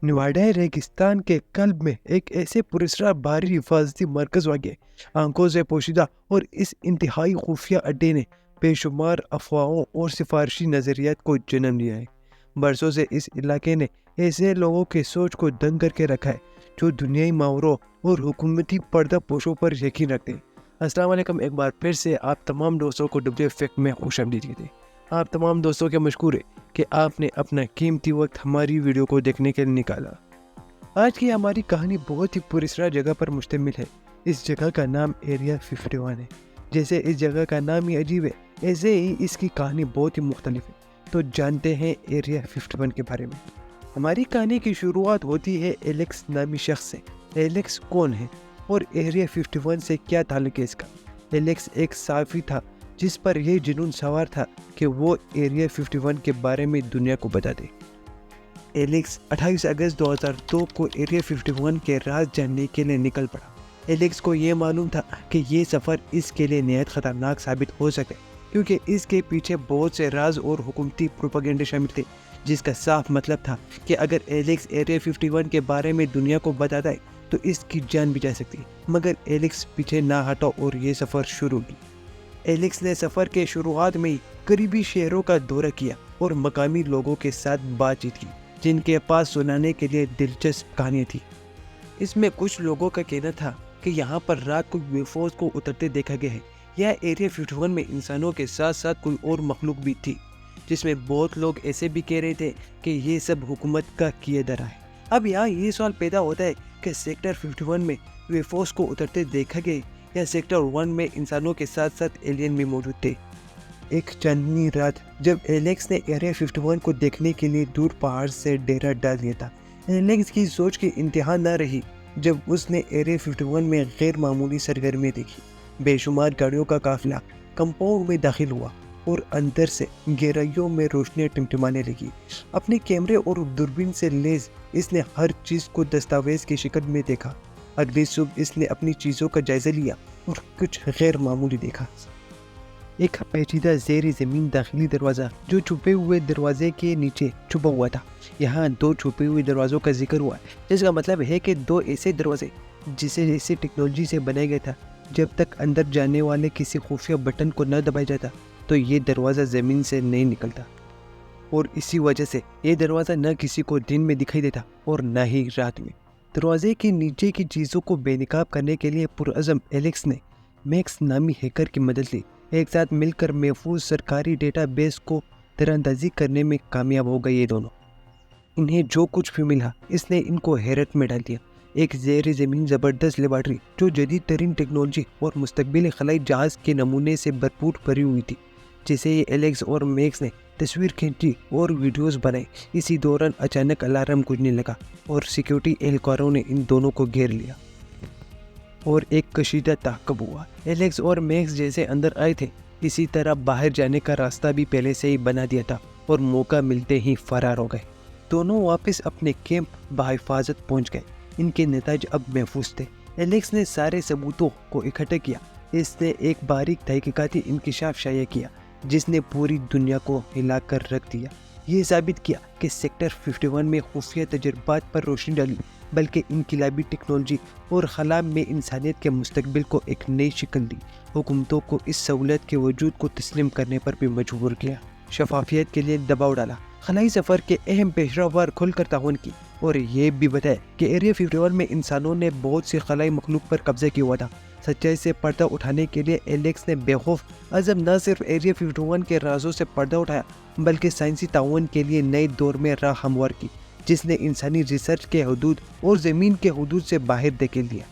نواڈا ریگستان کے قلب میں ایک ایسے پراسرار بھاری حفاظتی مرکز واقع ہے۔ آنکھوں سے پوشیدہ اور اس انتہائی خفیہ اڈے نے بے شمار افواہوں اور سفارشی نظریات کو جنم دیا ہے۔ برسوں سے اس علاقے نے ایسے لوگوں کی سوچ کو دنگ کر کے رکھا ہے جو دنیائی ماوروں اور حکومتی پردہ پوشوں پر یقین رکھتے ہیں۔ السلام علیکم، ایک بار پھر سے آپ تمام دوستوں کو ڈبلیو فیکٹ میں خوش آمدید کہتے ہیں۔ آپ تمام دوستوں کے مشکور ہے کہ آپ نے اپنا قیمتی وقت ہماری ویڈیو کو دیکھنے کے لیے نکالا۔ آج کی ہماری کہانی بہت ہی پراسرار جگہ پر مشتمل ہے۔ اس جگہ کا نام ایریا 51 ہے۔ جیسے اس جگہ کا نام ہی عجیب ہے، ایسے ہی اس کی کہانی بہت ہی مختلف ہے۔ تو جانتے ہیں ایریا 51 کے بارے میں۔ ہماری کہانی کی شروعات ہوتی ہے ایلیکس نامی شخص سے۔ ایلیکس کون ہے اور ایریا 51 سے کیا تعلق ہے اس کا؟ ایلیکس ایک صحافی تھا جس پر یہ جنون سوار تھا کہ وہ ایریا 51 کے بارے میں دنیا کو بتا دے۔ ایلیکس 28 اگست 2002 کو ایریا 51 کے راز جاننے کے لیے نکل پڑا۔ ایلیکس کو یہ معلوم تھا کہ یہ سفر اس کے لیے نہایت خطرناک ثابت ہو سکے، کیونکہ اس کے پیچھے بہت سے راز اور حکومتی پروپیگنڈے شامل تھے، جس کا صاف مطلب تھا کہ اگر ایلیکس ایریا 51 کے بارے میں دنیا کو بتاتا ہے تو اس کی جان بھی جا سکتی ہے۔ مگر ایلیکس پیچھے نہ ہٹا اور یہ سفر شروع کی۔ ایلیکس نے سفر کے شروعات میں ہی قریبی شہروں کا دورہ کیا اور مقامی لوگوں کے ساتھ بات چیت کی جن کے پاس سنانے کے لیے دلچسپ کہانیاں تھیں۔ اس میں کچھ لوگوں کا کہنا تھا کہ یہاں پر رات کو UFOs کو اترتے دیکھا گیا ہے، یا ایریا 51 میں انسانوں کے ساتھ ساتھ کوئی اور مخلوق بھی تھی، جس میں بہت لوگ ایسے بھی کہہ رہے تھے کہ یہ سب حکومت کا کیے دھرا ہے۔ اب یہاں یہ سوال پیدا ہوتا ہے کہ سیکٹر 51 میں UFOs کو اترتے دیکھا گیا یا سیکٹر 1 میں انسانوں کے ساتھ ساتھ ایلین بھی موجود تھے۔ ایک چاندنی رات جب ایلیکس نے ایریا 51 کو دیکھنے کے لیے دور پہاڑ سے ڈیرا ڈال دیا تھا، ایلیکس کی سوچ کی انتہا نہ رہی جب اس نے ایریا 51 میں غیر معمولی سرگرمی دیکھی۔ بے شمار گاڑیوں کا قافلہ کمپاؤنڈ میں داخل ہوا اور اندر سے گہرائیوں میں روشنیاں ٹمٹمانے لگی۔ اپنے کیمرے اور دوربین سے لیز اس نے ہر چیز کو دستاویز کی شکل میں دیکھا۔ اگلی صبح اس نے اپنی چیزوں کا جائزہ لیا اور کچھ غیر معمولی دیکھا۔ ایک پیچیدہ زیر زمین داخلی دروازہ جو چھپے ہوئے دروازے کے نیچے چھپا ہوا تھا۔ یہاں 2 چھپے ہوئے دروازوں کا ذکر ہوا ہے، جس کا مطلب ہے کہ 2 ایسے دروازے جسے ایسی ٹیکنالوجی سے بنایا گیا تھا جب تک اندر جانے والے کسی خفیہ بٹن کو نہ دبایا جاتا تو یہ دروازہ زمین سے نہیں نکلتا، اور اسی وجہ سے یہ دروازہ نہ کسی کو دن میں دکھائی دیتا اور نہ ہی رات میں۔ دروازے کے نیچے کی چیزوں کو بے نقاب کرنے کے لیے پرعزم ایلیکس نے میکس نامی ہیکر کی مدد لی۔ ایک ساتھ مل کر محفوظ سرکاری ڈیٹا بیس کو تیر اندازی کرنے میں کامیاب ہو گئے یہ دونوں۔ انہیں جو کچھ بھی ملا اس نے ان کو حیرت میں ڈال دیا۔ ایک زیر زمین زبردست لیبارٹری جو جدید ترین ٹیکنالوجی اور مستقبلی خلائی جہاز کے نمونے سے بھرپور بھری ہوئی تھی، جسے ایلیکس اور میکس نے تصویر کھینچی اور ویڈیوز بنائے۔ اسی دوران اچانک الارم گونجنے لگا اور سیکیورٹی اہلکاروں نے ان دونوں کو گھیر لیا اور ایک کشیدہ تعاقب ہوا۔ ایلیکس اور میکس جیسے اندر آئے تھے اسی طرح باہر جانے کا راستہ بھی پہلے سے ہی بنا دیا تھا اور موقع ملتے ہی فرار ہو گئے۔ دونوں واپس اپنے کیمپ بحفاظت پہنچ گئے۔ ان کے نتائج اب محفوظ تھے۔ ایلیکس نے سارے ثبوتوں کو اکٹھا کیا۔ اس نے ایک باریک تحقیقاتی انکشاف شائع کیا جس نے پوری دنیا کو ہلا کر رکھ دیا۔ یہ ثابت کیا کہ سیکٹر 51 میں خفیہ تجربات پر روشنی ڈالی، بلکہ انقلابی ٹیکنالوجی اور خلا میں انسانیت کے مستقبل کو ایک نئی شکل دی۔ حکومتوں کو اس سہولت کے وجود کو تسلیم کرنے پر بھی مجبور کیا۔ شفافیت کے لیے دباؤ ڈالا۔ خلائی سفر کے اہم پیشراور کھل کر تعاون کی اور یہ بھی بتایا کہ ایریا 51 میں انسانوں نے بہت سی خلائی مخلوق پر قبضہ کیا ہوا تھا۔ سچائی سے پردہ اٹھانے کے لیے ایلیکس نے بے خوف عزم نہ صرف ایریا 51 کے رازوں سے پردہ اٹھایا بلکہ سائنسی تعاون کے لیے نئے دور میں راہ ہموار کی، جس نے انسانی ریسرچ کے حدود اور زمین کے حدود سے باہر دھکیل دیا۔